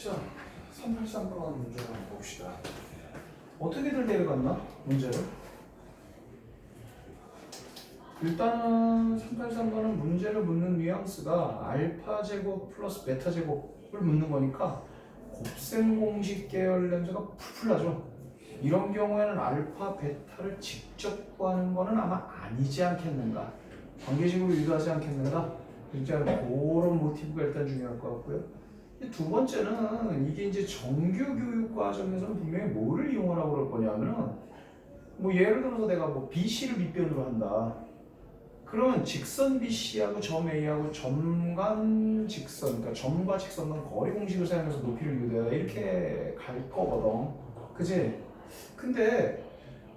자, 383번 문제 한번 봅시다. 어떻게들 내려갔나? 문제를? 일단은 383번은 문제를 묻는 뉘앙스가 알파 제곱 플러스 베타 제곱을 묻는 거니까 곱셈 공식 계열 냄새가 풀풀 나죠. 이런 경우에는 알파, 베타를 직접 구하는 거는 아마 아니지 않겠는가. 관계식으로 유도하지 않겠는가. 진짜 그런 모티브가 일단 중요할 것 같고요. 두 번째는 이게 이제 정규 교육 과정에서는 분명히 뭐를 이용하라고 그럴 거냐면은 뭐 예를 들어서 내가 뭐 BC를 밑변으로 한다. 그러면 직선 BC하고 점 A하고 점간 직선, 그러니까 점과 직선 간 거리 공식을 사용해서 높이를 유도해야 이렇게 갈 거거든. 그지? 근데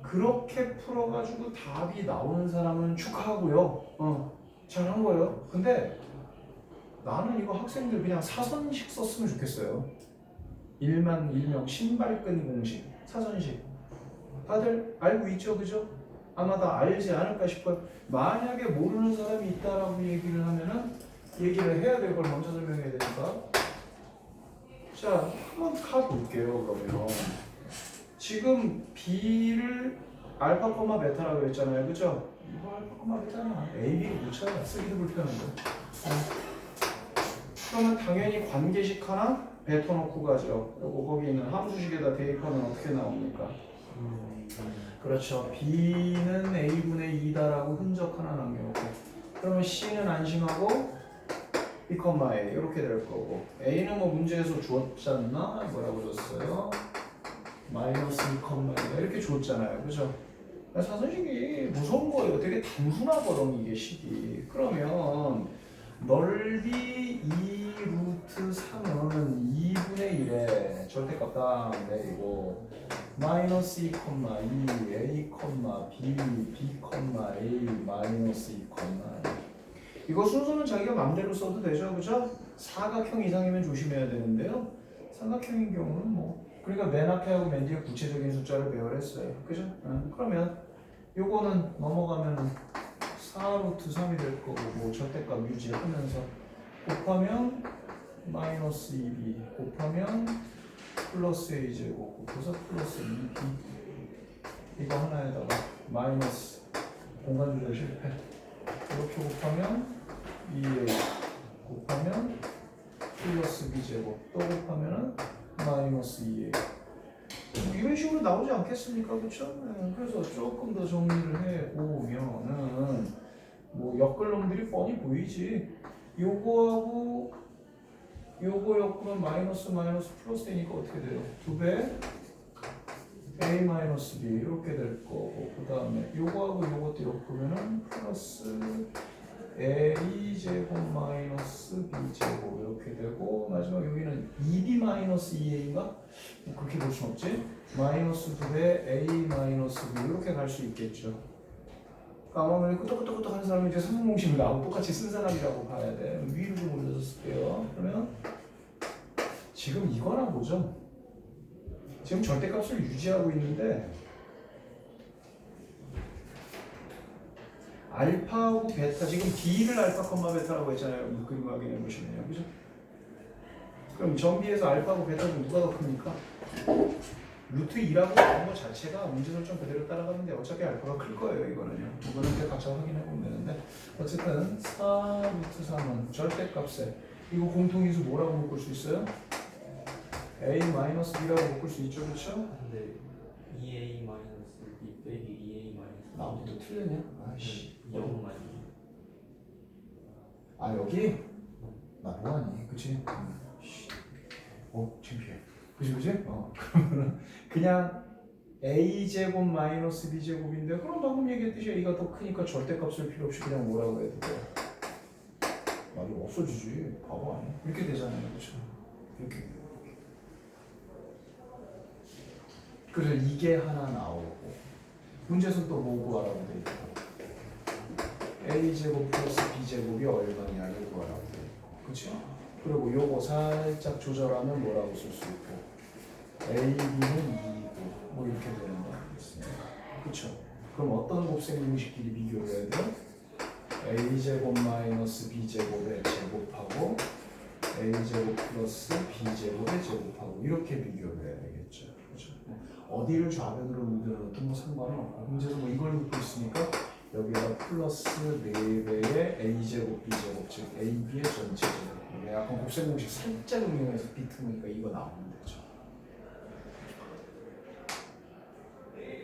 그렇게 풀어가지고 답이 나오는 사람은 축하하고요. 잘한 거예요. 근데 나는 이거 학생들 그냥 사선식 썼으면 좋겠어요. 일명 신발끈 공식, 사선식. 다들 알고 있죠, 그죠? 아마 다 알지 않을까 싶어요. 만약에 모르는 사람이 있다라고 얘기를 하면은 얘기를 해야 될 걸 먼저 설명해야 되니까. 자, 한번 가볼게요. 그러면 지금 B를 알파, 베타라고 했잖아요, 그죠? 이거 알파, 베타냐? A, B를 못 찾아. 쓰기도 불편한데. 그러면 당연히 관계식 하나 뱉어놓고 가죠. 그리고 거기 있는 함수식에다 대입하면 어떻게 나옵니까? 그렇죠. B는 A분의 2다라고 흔적 하나 남겨놓고 그러면 C는 안심하고 B, A 이렇게 될 거고 A는 뭐 문제에서 주었잖아? 뭐라고 줬어요? 마이너스 2, 2 이렇게 줬잖아요. 그죠? 사선식이 무서운 거예요. 되게 단순하거든 이게 식이. 그러면 넓이 2 루트 3은 2분의 1에 절대값 딱 내리고 마이너스 2, 2 A, B, B, A 마이너스 2, 이거 순서는 자기가 마음대로 써도 되죠, 그죠? 사각형 이상이면 조심해야 되는데요. 삼각형인 경우는 뭐 그러니까 맨 앞에 하고 맨 뒤에 구체적인 숫자를 배열했어요, 그죠? 그러면 요거는 넘어가면은 4 루트 3이 될 거고 뭐 절대값 유지하면서 곱하면 마이너스 2b 곱하면 플러스 a제곱 곱해서 플러스 2b 이거 하나에다가 마이너스 공간 조절 실패 이렇게 곱하면 2a 곱하면 플러스 b제곱 또 곱하면은 마이너스 2a 이런 식으로 나오지 않겠습니까? 그렇죠? 그래서 조금 더 정리를 해보면은 뭐 엮을 놈들이 뻔히 보이지. 요거하고 요거 엮으면 마이너스 플러스 되니까 어떻게 돼요? 2배 a 마이너스 b 이렇게 될 거고 그 다음에 요거하고 요것도 엮으면은 플러스 a 제곱 마이너스 b 제곱 이렇게 되고 마지막 여기는 2b 마이너스 2a인가? 그렇게 볼 순 없지? 마이너스 2배 a 마이너스 b 이렇게 갈 수 있겠죠. 아마 끄덕끄덕끄덕 하는 사람이 이제 삼공식을 나하고 똑같이 쓴 사람이라고 봐야 돼. 위로 좀 올려서 쓸게요. 그러면 지금 이거나 보죠. 지금 절대값을 유지하고 있는데 알파하고 베타 지금 B를 알파, 베타라고 했잖아요. 그림 확인해 보시면요. 그죠? 그럼 정비에서 알파하고 베타 중 누가 더 큽니까? 루트 2라고 나온 것 자체가 문제 설정 그대로 따라가는데 어차피 알파가 클 거예요. 이거는요. 이거는 이제 같이 확인해 보면 되는데 어쨌든 4 루트 3은 절대값에 이거 공통인수 뭐라고 묶을 수 있어요? A 마이너스 B라고 묶을 수 있죠. 그렇죠? 근데 2A 마이너스 B 빼기 2A 마이너스 나 어디 또 틀렸냐? 아씨 0 마이너스 아 여기? 나 뭐하니? 그치? 창피해. 그치? 그러면은 그냥 a제곱 마이너스 b제곱인데 그럼 방금 얘기했듯이 a가 더 크니까 절대값을 필요 없이 그냥 뭐라고 해도 돼. 이거 없어지지. 바보 아니야? 이렇게 되잖아요. 그쵸? 이렇게. 그래서 이게 하나 나오고 문제에서 또 뭐 구하라고 돼 있고 a제곱 플러스 b제곱이 얼마냐를 구하라고 돼 있고 그쵸? 그리고 요거 살짝 조절하면 뭐라고 쓸 수 있고 AB는 2이고 뭐 이렇게 되는 거 아니겠습니까? 그쵸? 그럼 어떤 곱셈 공식끼리 비교를 해야 돼요? A제곱 마이너스 B제곱의 제곱하고 a제곱 플러스 b제곱에 제곱하고 이렇게 비교를 해야 되겠죠. 그렇죠? 어디를 좌변으로 만들어도 뭐 상관은 없고 문제에서 뭐 이걸 묻고 있으니까 여기에다 플러스 4배의 a제곱 b제곱 즉 ab의 전체 제곱 이게 약간 곱셈 공식 살짝 응용해서 비트니까 이거 나오면 되죠.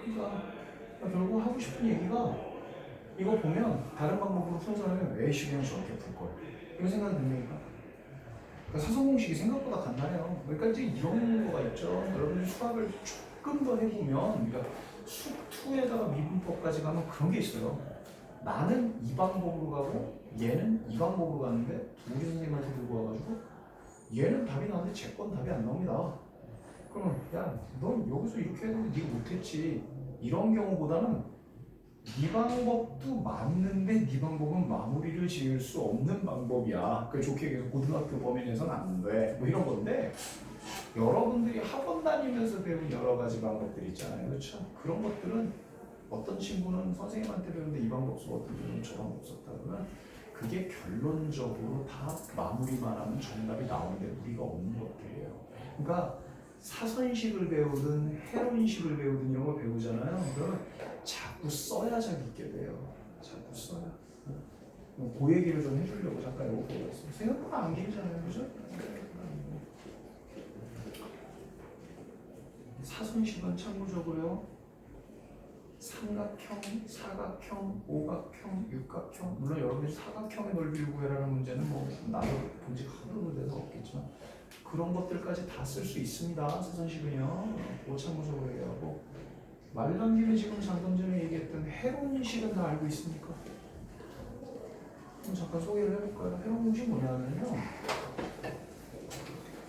그러니까 결국 하고 싶은 얘기가 이거 보면 다른 방법으로 푼사람이 왜 시간이 저렇게 풀 거예요? 이런 생각이 듭니까? 그러니까 사선 공식이 생각보다 간단해요. 그러니까 이제 이런 거가 있죠. 여러분들 수학을 조금 더 해보면, 그러니까 숙2에다가 미분법까지 가면 그런 게 있어요. 나는 이 방법으로 가고 얘는 이 방법으로 가는데 우리 선생님한테 들고 와가지고 얘는 답이 나왔는데 제 건 답이 안 나옵니다. 그러면 야, 넌 여기서 이렇게 했는데 네가 못했지. 이런 경우보다는 네 방법도 맞는데 네 방법은 마무리를 지을 수 없는 방법이야. 그 좋게 얘기해서 고등학교 범위 내에서는 안 돼. 뭐 이런 건데 여러분들이 학원 다니면서 배운 여러 가지 방법들 있잖아요. 그렇죠? 그런 것들은 어떤 친구는 선생님한테 배우는데 이 방법 쓰고 어떤 친구는 저 방법 썼다 그러면 그게 결론적으로 다 마무리만 하면 정답이 나오는데 무리가 없는 것들이에요. 그러니까 사선식을 배우든 회론식을 배우든 이런 걸 배우잖아요. 그러면 자꾸 써야 잘 있게 돼요. 자꾸 써야. 그 얘기를 좀 해주려고 잠깐 이거 보고 있어요. 생각보다 안 길잖아요, 그죠? 사선식은 참고적으로요. 삼각형, 사각형, 오각형, 육각형. 물론 여러분이 사각형의 넓이를 구해라는 문제는 뭐 나도 본지 하도 돼서 없겠지만 그런 것들까지 다 쓸 수 있습니다. 사선식은요. 그거 참고적으로 얘기하고 말 나온 김에 지금 잠깐 전에 얘기했던 회론식은 다 알고 있습니까? 그럼 잠깐 소개를 해볼까요? 회론 공식 뭐냐면요.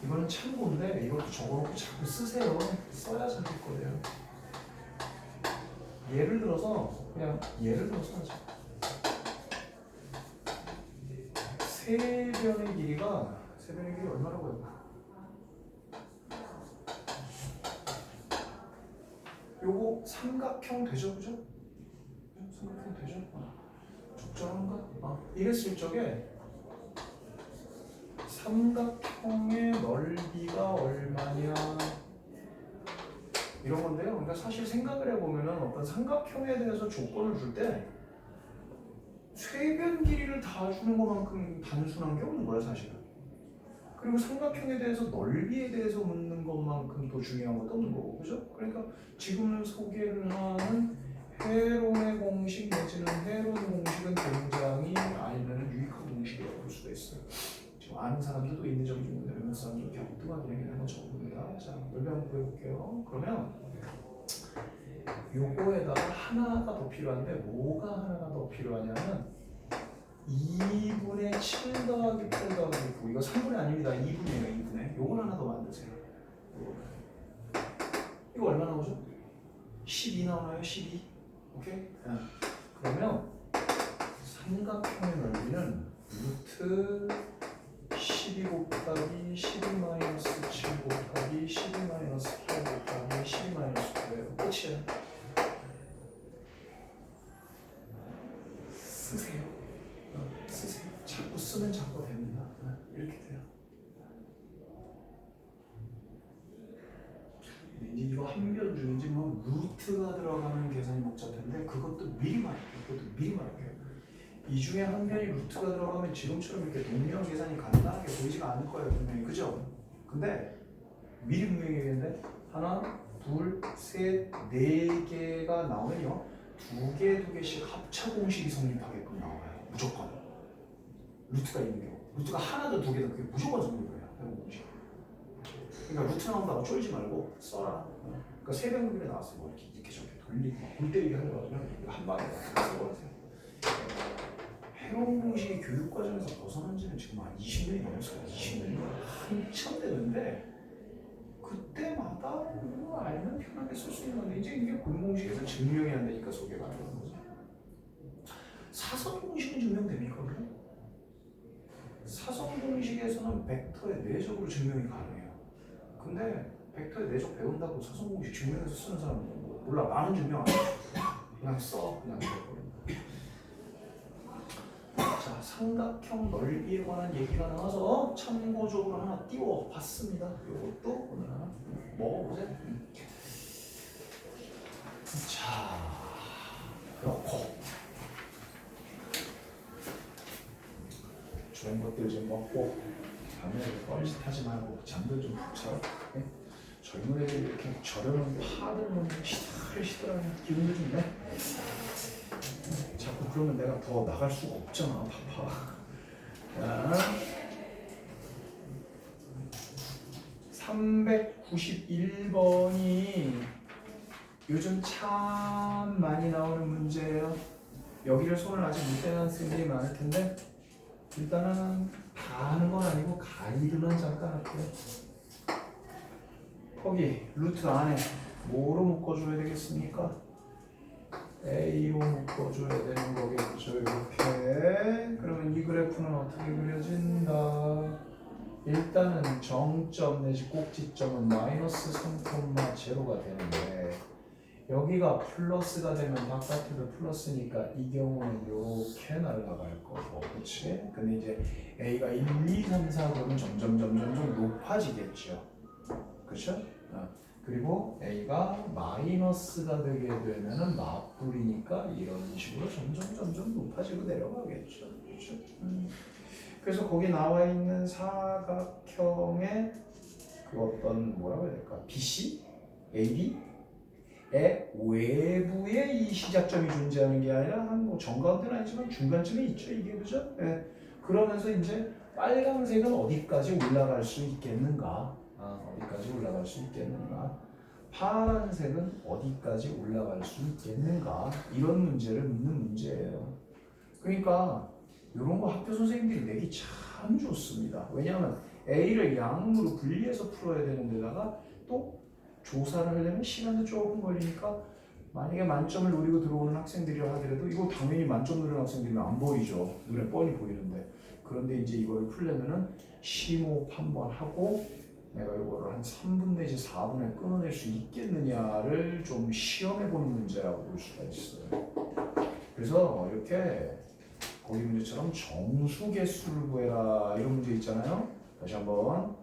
이거는 참고인데 이것도 적어놓고 자꾸 쓰세요. 써야 잘할 거예요. 예를 들어서 그냥 예를 들어서 하자. 세변의 길이가 얼마라고 해요? 요거 삼각형 되죠, 그죠? 삼각형 되죠? 적절한가? 이랬을 적에 삼각형의 넓이가 얼마냐 이런 건데요. 그러니까 사실 생각을 해보면은 어떤 삼각형에 대해서 조건을 줄 때 쇄변 길이를 다 주는 것만큼 단순한 게 없는 거야, 사실은. 그리고 삼각형에 대해서 넓이에 대해서 묻는 것만큼 더 중요한 것도 없는 거고, 그죠? 그러니까 지금 소개를 하는 회론의 공식 내지는 회론 공식은 굉장히 알면 유익한 공식이라고 볼 수가 있어요. 지금 아는 사람들도 있는 점이 좀 있는데 몇몇 사람들은 격등하게 얘기를 한번 적어봅니다. 자, 넓이 한번 구해볼게요. 그러면 요거에다가 하나가 더 필요한데 뭐가 하나가 더 필요하냐면 2분의 7 더하기 8 더하기 9 이거 3분의 아닙니다. 2분이에요. 2분의 요건 하나 더 만드세요. 이거 얼마 나오죠? 12 나오나요? 12? 오케이? 그러면 삼각형의 넓이는 루트 12 곱하기 12 마이너스 7 곱하기 12 마이너스 8 곱하기 12 마이너스 9예요. 끝이에요. 쓰세요. 쓰세요. 자꾸 쓰면 자꾸 됩니다. 이렇게 돼요. 이제 이거 한변 중인지 뭐 루트가 들어가는 계산이 복잡한데 그것도 미리 말할게요. 이 중에 한 변이 루트가 들어가면 지금처럼 이렇게 동명 계산이 간단하게 보이지가 않을 거예요, 분명히. 그죠? 근데 미리 분명히 얘기했는데 하나, 둘, 셋, 네 개가 나오면요 2개씩 합차 공식이 성립하게끔 나와요. 무조건. 루트가 있는 경우. 루트가 하나든 2개든 그게 무조건 성립해요. 해본 공식. 그러니까 루트 나온다고 쫄지 말고 써라. 그러니까 세변급에 나왔어. 뭐 이렇게 저렇게 돌리고 골 때리게 하려고 하면 한 방에 써버리세요. 회론 공식이 교육과정에서 벗어난 지는 지금 한 20년이 넘었어요. 20년이 한참 되는데 그때마다 뭐 알면 편하게 쓸 수 있는 건데 이제 이게 공공식에서 증명이 안 되니까 소개가 안 되는 거죠. 사선 공식은 증명됩니까? 그럼? 사선 공식에서는 벡터의 내적으로 증명이 가능해요. 근데 벡터의 내적 배운다고 사선 공식 증명해서 쓰는 사람은 몰라. 나는 증명 안 해. 그냥 써. 그냥 자, 자, 삼각형 넓이에 관한 얘기가 나와서 참고적으로 하나 띄워봤습니다. 이것도 오늘 하나 먹어보세요. 자, 그렇고 좋은 것들 좀 먹고 밤에 뻘짓하지 말고 잠들 좀 푹 자라. 네? 젊은 애들이 이렇게 저렴한 파들 먹는 시들시들하는 기분도 좀 내. 자꾸 그러면 내가 더 나갈 수가 없잖아, 파파. 자, 391번이 요즘 참 많이 나오는 문제예요. 여기를 손을 아직 못 대는 학생들이 많을 텐데 일단은 다 하는 건 아니고 가이드만 잠깐 할게요. 거기 루트 안에 뭐로 묶어줘야 되겠습니까? A로 묶어줘야 되는 거겠죠. 이렇게. 그러면 이 그래프는 어떻게 그려진다? 일단은 정점 내지 꼭지점은 마이너스 3,0가 되는데 여기가 플러스가 되면 바깥에도 플러스니까 이 경우는 이렇게 날아갈 거고, 그렇지? 근데 이제 A가 1, 2, 3, 4 그러면 점점 높아지겠죠. 그렇죠? 그리고 A가 마이너스가 되게 되면은 맞불이니까 이런 식으로 점점 높아지고 내려가겠죠. 그렇죠? 그래서 거기 나와 있는 사각형의 그 어떤 뭐라고 해야 될까? BC, AB 의 외부에 이 시작점이 존재하는 게 아니라 한 뭐 정가운데는 아니지만 중간쯤에 있죠, 이게. 그죠? 예. 그러면서 이제 빨간색은 어디까지 올라갈 수 있겠는가? 어디까지 올라갈 수 있겠는가? 파란색은 어디까지 올라갈 수 있겠는가? 이런 문제를 묻는 문제예요. 그러니까 이런 거 학교 선생님들이 내기 참 좋습니다. 왜냐하면 A를 양으로 분리해서 풀어야 되는 데다가 또 조사를 하려면 시간도 조금 걸리니까 만약에 만점을 노리고 들어오는 학생들이라 하더라도 이거 당연히 만점 노리는 학생들이면 안 보이죠. 눈에 뻔히 보이는데. 그런데 이제 이거를 풀려면은 심호흡 한번 하고 내가 이거를 한 3분 내지 4분에 끊어낼 수 있겠느냐를 좀 시험해보는 문제라고 볼 수가 있어요. 그래서 이렇게 거기 문제처럼 정수 개수를 구해라 이런 문제 있잖아요. 다시 한번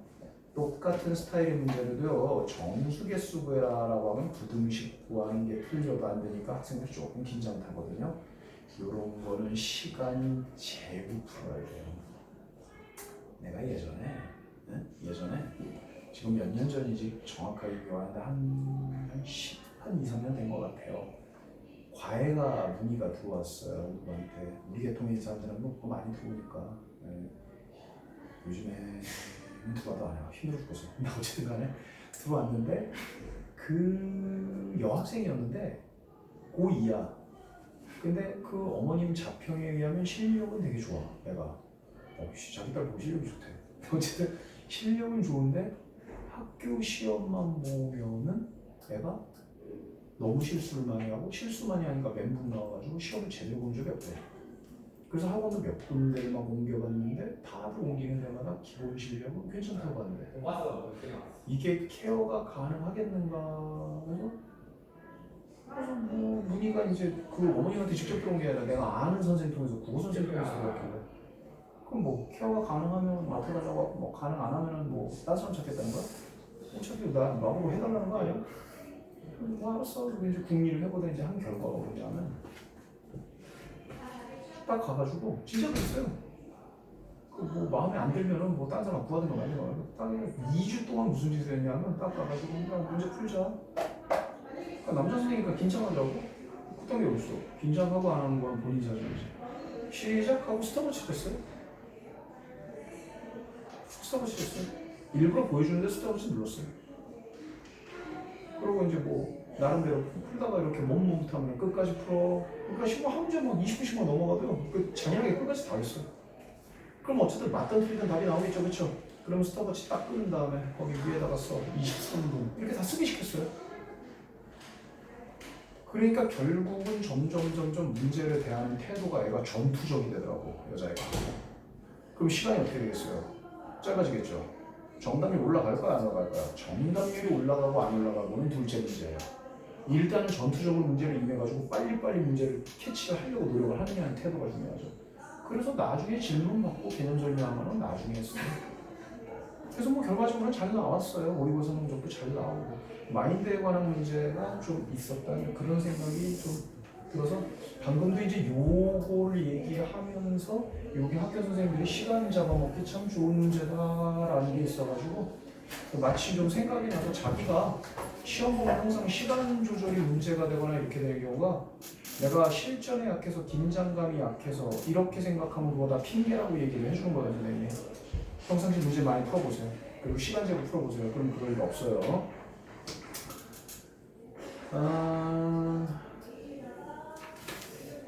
똑같은 스타일의 문제로도요, 정수 개수 구해라라고 하면 부등식 구하는 게 틀려도 안 되니까 학생들이 조금 긴장 타거든요. 이런 거는 시간 재고 풀어야 돼요. 내가 예전에 지금 몇 년 전이지 정확하게 기억하는데 한 2, 3년 된 것 같아요. 과외가 문의가 들어왔어요. 누구한테. 우리 계통에 있는 사람들은 뭐 많이 들어오니까. 요즘에 들어와도 안 해요. 힘들어 죽겠어. 근데 어쨌든 간에 들어왔는데 그 여학생이었는데 고2야. 근데 그 어머님 자평에 의하면 실력은 되게 좋아. 애가. 자기 딸 보고 실력이 좋대. 어쨌든 실력은 좋은데 학교 시험만 보면은 애가 너무 실수를 많이 하고 실수 많이 하니까 멘붕 나와가지고 시험을 제대로 본 적이 없대. 그래서 학원도 몇 군데를 막 옮겨봤는데 다들 옮기는 데마다 기본 실력은 괜찮다고 하는데 이게 케어가 가능하겠는가 해서 뭐 문의가 이제 그 어머님한테 직접 들어온 게 아니라 내가 아는 선생님 통해서 국어 선생님 통해서 들어왔길래 그럼 뭐 케어가 가능하면 맡아달라고 하고 뭐 가능 안 하면은 뭐 딴 사람 찾겠다는 거야? 어차피 나보고 해달라는 거 아니야? 뭐 알았어. 그리고 이제 궁리를 해보다 이제 한 결과가 뭐냐면 딱 가가지고 진짜 그랬어요. 그 뭐 마음에 안 들면은 뭐 딴 사람 구하든가 말든가 딱 2주 동안 무슨 짓을 했냐면 딱 가가지고 그냥 문제 풀자. 그러니까 남자 선생님이니까 긴장하더라고. 그딴 게 어딨어. 긴장하고 안 하는 건 본인 사정이지. 시작하고 스톱워치 됐어요. 스톱워치 됐어요. 일부러 보여주는데 스톱워치 눌렀어요. 그리고 이제 뭐 나름대로 풀다가 이렇게 못하면 끝까지 풀어. 그러니까 시험 한 문제 막 20분씩만 넘어가도요. 그 잔인하게 끝까지 다 했어요. 그럼 어쨌든 맞던 틀리던 답이 나오겠죠, 그렇죠? 그럼 스톱워치 딱 끄는 다음에 거기 위에다가 써 23분 이렇게 다 쓰게 시켰어요. 그러니까 결국은 점점 문제를 대하는 태도가 애가 전투적이 되더라고, 여자애가. 그럼 시간이 어떻게 되겠어요? 짧아지겠죠. 정답률이 올라갈까요, 안 올라갈까요? 정답률이 올라가고 안 올라가고는 둘째 문제예요. 일단은 전투적으로 문제를 임해가지고 빨리빨리 문제를 캐치를 하려고 노력을 하느냐는 태도가 중요하죠. 그래서 나중에 질문 받고 개념 설명하면 나중에 했어요. 그래서 뭐 결과적으로는 잘 나왔어요. 모의고사 성적도 잘 나오고 마인드에 관한 문제가 좀 있었다는 그런 생각이 좀 들어서 방금도 이제 요거를 얘기하면서 여기 학교 선생님들이 시간 잡아먹기 참 좋은 문제다라는 게 있어가지고 마치 좀 생각이 나서 자기가 시험 보면 항상 시간 조절이 문제가 되거나 이렇게 될 경우가 내가 실전에 약해서 긴장감이 약해서 이렇게 생각하면 그거 다 핑계라고 얘기를 해주는 거예요 선생님이. 평상시 문제 많이 풀어보세요. 그리고 시간제로 풀어보세요. 그럼 그럴 일 없어요.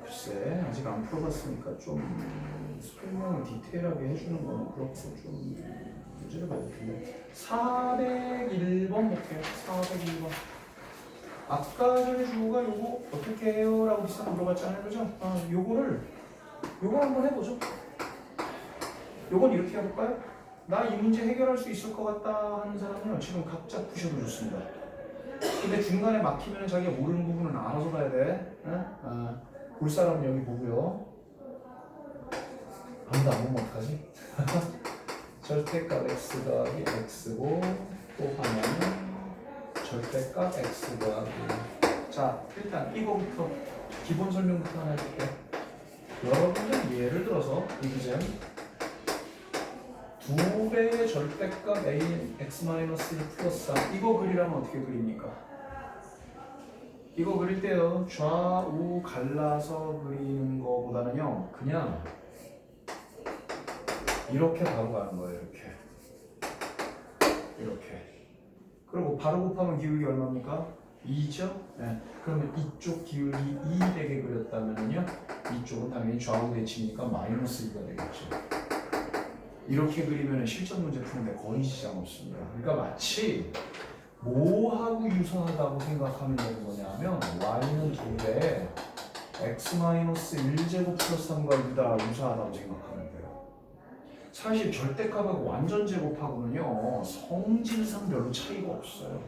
글쎄 아직 안 풀어봤으니까 좀 설명을 디테일하게 해주는 거는 그렇고 좀 문제를 봐야 텐데 401번 볼게요. 401번 아까 전에 주호가 요거 어떻게 해요? 라고 비슷한 물어봤잖아요. 그죠? 요거 한번 해보죠. 요건 이렇게 해볼까요? 나 이 문제 해결할 수 있을 것 같다 하는 사람은요 지금 각자 푸셔도 좋습니다. 근데 중간에 막히면 자기가 모르는 부분은 알아서 봐야 돼. 볼 사람은 여기 보고요. 아무도 안 보면 어떡하지? 절대값 x 더하기 x고 또 하나는 절대값 x 더하기. 자 일단 이거부터 기본 설명부터 하나 해줄게. 여러분들 예를 들어서 이기잼 2배의 절대값 a x-1 플러스 3 이거 그리려면 어떻게 그립니까? 이거 그릴 때요 좌우 갈라서 그리는 거보다는요 그냥 이렇게 바로 가는 거예요. 이렇게 그리고 바로 곱하면 기울기 얼마입니까? 2죠? 네. 그러면 이쪽 기울기 2 되게 그렸다면요 이쪽은 당연히 좌우 대칭이니까 마이너스 2가 되겠죠. 이렇게 그리면 실전 문제 푸는데 거의 지장 없습니다. 그러니까 마치 뭐하고 유사하다고 생각하면 되는 거냐면 y는 2배 x-1제곱 플러스 3과 유사하다고 생각하면 돼요. 사실 절대값하고 완전 제곱하고는요 성질상 별로 차이가 없어요.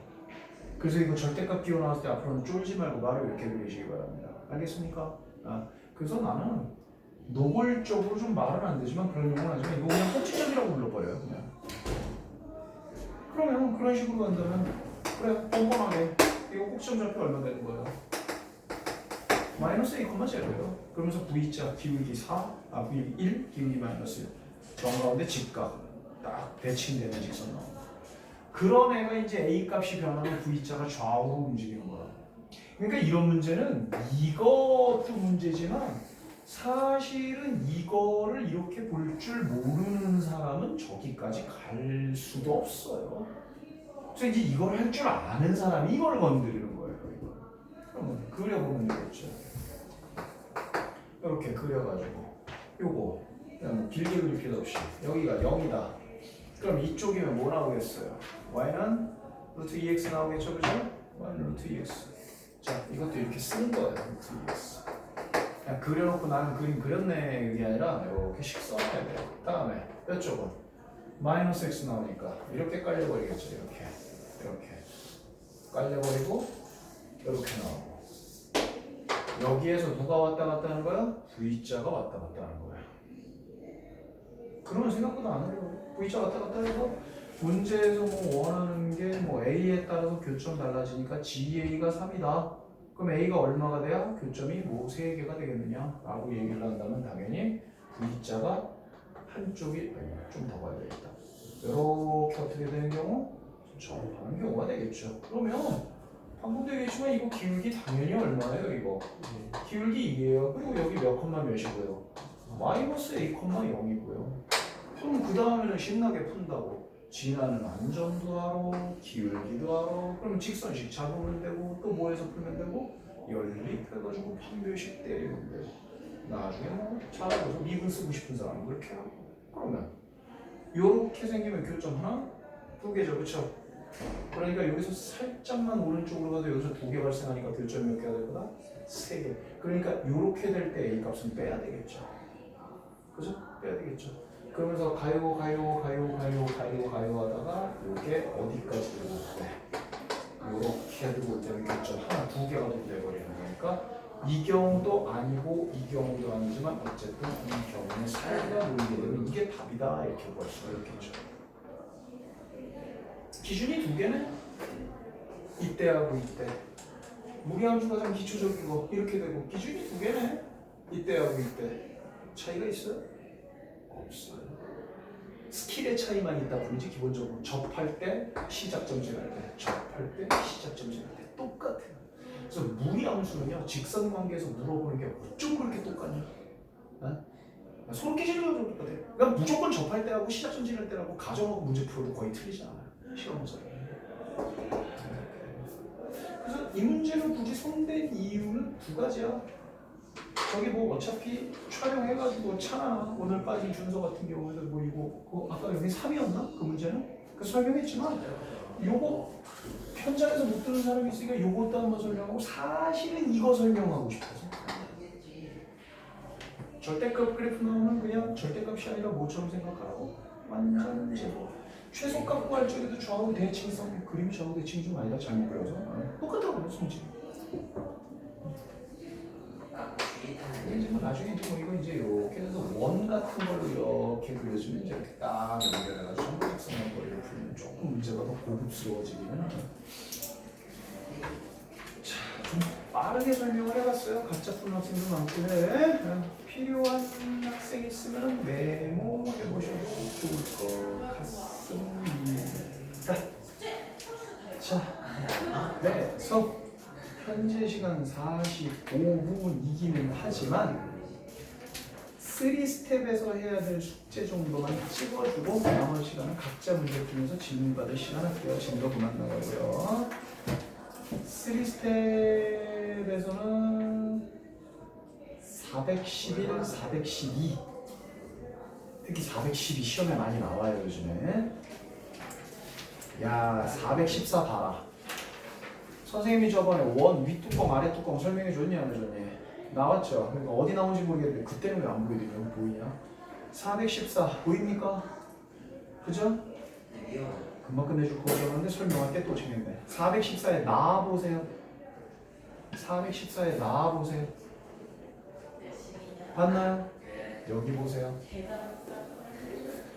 그래서 이거 절대값 기호 나왔을 때 앞으로는 쫄지 말고 바로 이렇게 그리시기 바랍니다. 알겠습니까? 그래서 나는 노골적으로 좀 말은 안 되지만 그런 용어는 하지만 이거 그냥 꼭지점이라고 불러버려요. 그냥. 그러면 그런 식으로 간다면 그래 뻔뻔하게 이거 꼭지점 좌표 얼마 되는 거예요? 마이너스 2,0예요. 그러면서 V자 기울기 1 기울기 마이너스 1 정가운데 직각 딱 대칭되는 직선 나옵니다. 그런 애가 이제 A 값이 변하면 V자가 좌우로 움직이는 거야. 그러니까 이런 문제는 이것도 문제지만 사실은 이거를 이렇게 볼 줄 모르는 사람은 저기까지 갈 수도 없어요. 그래서 이제 이걸 할 줄 아는 사람이 이걸 건드리는 거예요. 그러면 그려보면 되겠죠. 이렇게 그려가지고 요거 그냥 길게 그릴 필요 없이 여기가 0이다. 그럼 이쪽이면 뭐 나오겠어요? y는 루트 2x 나오겠죠, 그죠? y는 루트 2x. 자, 이것도 이렇게 쓰는 거예요, 루트 2x. 그냥 그려놓고 나는 그림 그렸네 이게 아니라 이렇게 식 써놔야 돼요. 다음에 이쪽은 마이너스 x 나오니까 이렇게 깔려버리겠죠. 이렇게 깔려버리고 이렇게 나오고 여기에서 누가 왔다 갔다 하는 거야? V자가 왔다 갔다 하는 거야. 그러면 생각보다 안 어려워요. V자 왔다 갔다 해서 문제에서 뭐 원하는 게 뭐 A에 따라서 교점 달라지니까 GA가 3이다. 그럼 A가 얼마가 돼야 교점이 뭐 3개가 되겠느냐? 라고 얘기를 한다면 당연히 V자가 한쪽이 좀 더 가야 되겠다. 이렇게 어떻게 되는 경우? 접하는 경우가 되겠죠. 그러면 방금도 얘기했지만 이거 기울기 당연히 얼마예요? 이거 기울기 2예요. 그리고 여기 몇 콤마 몇이고요? 마이너스 A 콤마 0이고요. 그럼 그 다음에는 신나게 푼다고 진화는 안전도 하러 기울기도 하러 그럼 직선식 잡으면 되고 또 뭐해서 풀면 되고 연립해가지고 판별식 때리면 되고 나중에 뭐 잘하고서 미분 쓰고 싶은 사람은 그렇게 하고 그러면 요렇게 생기면 교점 하나? 2개죠 그쵸? 그러니까 여기서 살짝만 오른쪽으로 가도 여기서 2개 발생하니까 교점이 몇 개가 될 거다? 3개. 그러니까 요렇게 될 때 A 값은 빼야 되겠죠. 그죠? 빼야 되겠죠. 그러면서 가요 하다가 이게 어디까지 들어올 때? 요렇게 들어올 때는 교점 하나, 2개가 돼버리는 거니까 이 경우도 아니고 이 경우도 아니지만 어쨌든 이 경우는 사이가 모이게 되면 이게 답이다 이렇게 볼 수가 있겠죠. 기준이 두 개네. 이때하고 이때. 무게함수 가장 기초적인 거 이렇게 되고 기준이 두 개네. 이때하고 이때. 차이가 있어요? 없어요. 스킬의 차이만 있다 뿐이지 기본적으로 접할 때 시작점 지날 때 접할 때 시작점 지날 때 똑같아요. 그래서 무리함수는요 직선 관계에서 물어보는 게 어쩜 그렇게 똑같냐? 어? 서로 깨지는 거랑 똑같아요. 그러니까 무조건 접할 때하고 시작점 지날 때하고 가정하고 문제 풀어도 거의 틀리지 않아요. 시험 문제. 그래서 이 문제를 굳이 손댄 이유는 두 가지야. 저기 뭐 어차피 촬영해가지고 차나 오늘 빠진 준서 같은 경우에도 뭐 이거 그 아까 여기 3이었나? 그 문제는? 그 설명했지만 요거 현장에서 못 듣는 사람이 있으니까 요것도 한번 설명하고 사실은 이거 설명하고 싶어서 절대값 그래프 나오면 그냥 절대값이 아니라 뭐처럼 생각하라고 완전 제로 최소값 구할 적에도 좌우 대칭성 그림이 좌우 대칭이 좀 아니다 잘못 그려서 똑같다고요 성질이. 이제 뭐 나중에 이제 뭐 이거 이제 이렇게 해서 원 같은 걸로 이렇게 그려주면 이제 이렇게 딱 연결해가지고 정보직선한 거리를 풀면 조금 문제가 더 고급스러워지기는 하죠. 자, 좀 빠르게 설명을 해봤어요. 가짜 푸는 학생도 많긴 해. 필요한 학생 있으면 메모해 보셔도 좋을 것 같습니다. 자, 네, 수업. 현재 시간 45분이기는 하지만 3스텝에서 해야 될 숙제 정도만 찍어주고 나머지 시간은 각자 문제 풀면서 질문받을 시간 할게요. 질문 그만 나가고요. 3스텝에서는 411, 412 특히 412 시험에 많이 나와요 요즘에. 야 414 봐라. 선생님이 저번에 원 윗뚜껑 아랫뚜껑 설명해 줬니 안 해줬니? 나왔죠? 그러니까 어디 나온지 모르겠는데 그때는 왜 안 보이더니 여기 보이냐? 414 보입니까? 그죠? 금방 끝내줄 거 줬는데 설명할 때 또 챙겼네. 414에 나와보세요. 414에 나와보세요. 봤나요? 여기 보세요.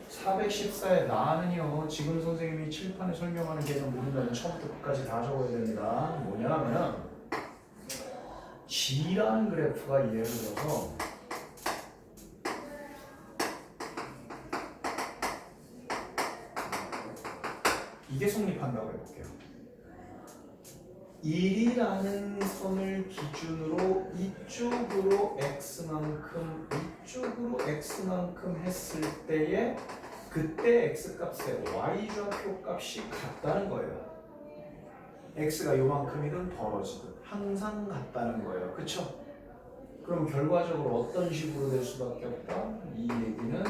414에 나는요 지금 선생님이 칠판에 설명하는 개념 모든 거는 처음부터 끝까지 다 적어야 됩니다. 뭐냐면 G라는 그래프가 예를 들어서 이게 성립한다고 해볼게요. 1이라는 선을 기준으로 이쪽으로 x만큼 이쪽으로 x만큼 했을 때에 그때 x값의 y좌표 값이 같다는 거예요. x가 요만큼이든 벌어지든 항상 같다는 거예요. 그쵸? 그럼 결과적으로 어떤 식으로 될 수밖에 없다? 이 얘기는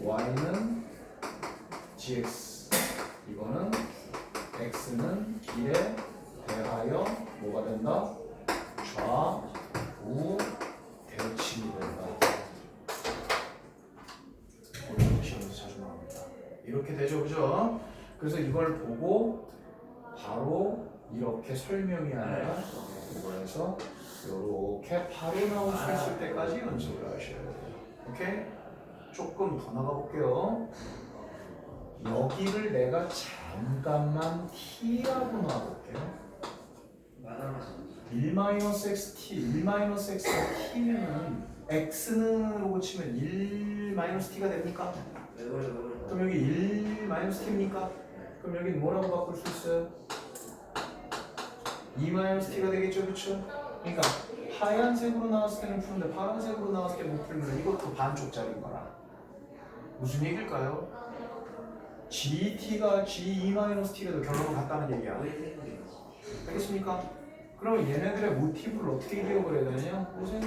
y는 gx 이거는 x는 길에 대하여 뭐가 된다? 좌우 대칭이 된다. 오늘 시험에서 자주 나옵니다. 이렇게 되죠, 그죠? 그래서 이걸 보고 바로 이렇게 설명이 아니라 이거에서 이렇게 바로 나올 수 있을 때까지 연습을 하셔야 돼요. 오케이? 조금 더 나가 볼게요. 여기를 내가 잠깐만 t라고 놔볼게요. 1-xt, 1-x가 t면은 x는으로 고치면 1-t가 됩니까? 그럼 여기 1-t입니까? 그럼 여기 뭐라고 바꿀 수 있어요? 2-t가 되겠죠, 그렇죠? 그러니까 하얀색으로 나왔을 때는 푸는데 파란색으로 나왔을 때 못 풀면 이것도 반쪽짜리인 거라. 무슨 얘기일까요? GT가 G2-T라도 결론은 같다는 얘기야. 알겠습니까? 그럼 얘네들의 모티브를 어떻게 기억을 해야 되느냐? 보세요.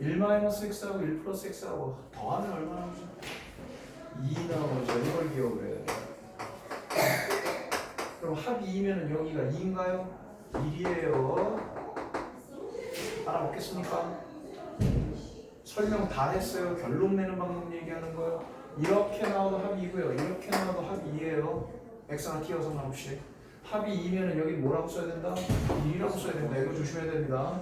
1-x하고 1+x하고 더하면 얼마나 나오죠? 2 나오죠. 이걸 기억을 해야 돼요. 그럼 합이 2면은 여기가 2인가요? 1이에요. 알아먹겠습니까? 설명 다 했어요. 결론 내는 방법 얘기하는 거예요. 이렇게 나와도 합이 2고요. 이렇게 나와도 합이 2예요. x나 t여서 나옵시. 합이 2면은 여기 뭐라고 써야 된다? 1이라고 써야 된다. 이거 조심해야 됩니다.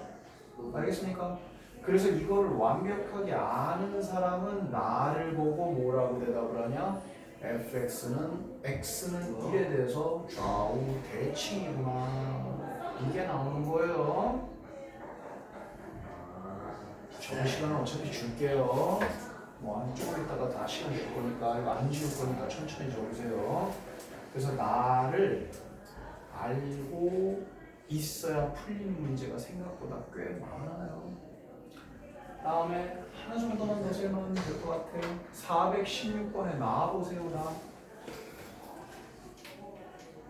알겠습니까? 그래서 이거를 완벽하게 아는 사람은 나를 보고 뭐라고 대답을 하냐? fx는 x는 1에 대해서 좌우 대칭이구나. 이게 나오는 거예요. 저번 시간은 어차피 줄게요. 뭐 안쪽으로 있다가 다 시간 줄 거니까 이거 안 지울 거니까 천천히 적으세요. 그래서 나를 알고 있어야 풀리는 문제가 생각보다 꽤 많아요. 다음에 하나 정도만 더 세우면 될 것 같아요. 416번에 나와보세요. 나.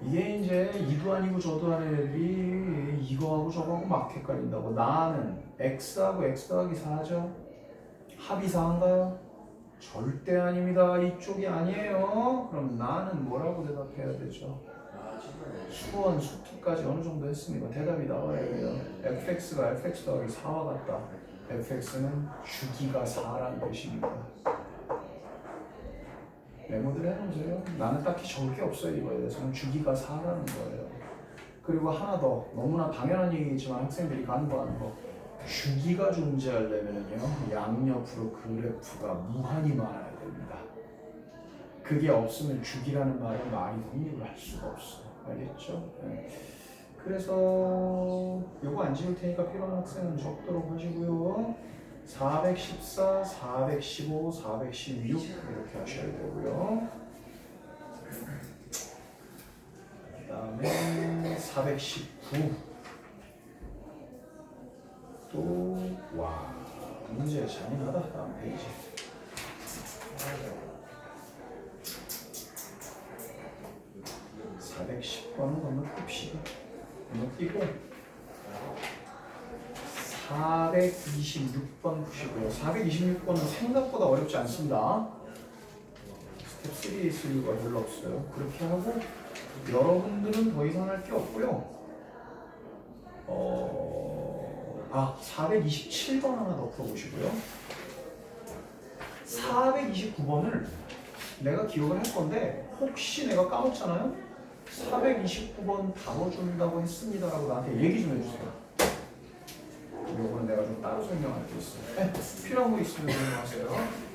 이게 이제 이도 아니고 저도 아닌 애들이 이거하고 저거하고 막 헷갈린다고. 나는 x하고 x 더하기 4죠. 합이 4인가요? 절대 아닙니다. 이쪽이 아니에요. 그럼 나는 뭐라고 대답해야 되죠? 수원, 수투까지 어느 정도 했으니까 대답이 나와야 돼요. fx가 fx 더하기 4와 같다. fx는 주기가 4라는 뜻입니다. 메모들 해놓으세요. 나는 딱히 적을 게 없어요. 이거에 대해서는 주기가 4라는 거예요. 그리고 하나 더, 너무나 당연한 얘기지만 학생들이 간과하는 거, 주기가 존재하려면요 양옆으로 그래프가 무한히 많아야 됩니다. 그게 없으면 주기라는 말은 말이 성립을 할 수가 없어요. 알겠죠? 네. 그래서 요거 안 지울 테니까 필요한 학생은 적도록 하시고요. 414, 415, 416 이렇게 하셔야 되고요. 그 다음에 419 또 와 문제 잔인하다. 다음 페이지 410번은 건너뛰시다. 건너뛰고 426번 푸시고요. 426번은 생각보다 어렵지 않습니다. 스텝 3에 있을 이유가 별로 없어요. 그렇게 하고 여러분들은 더 이상 할 게 없고요. 427번 하나 더 풀어보시고요. 429번을 내가 기억을 할 건데 혹시 내가 까먹잖아요? 429번 다뤄준다고 했습니다라고 나한테 얘기 좀 해주세요. 요거는 내가 좀 따로 설명할 게 있어요. 네, 필요한 거 있으면 설명하세요.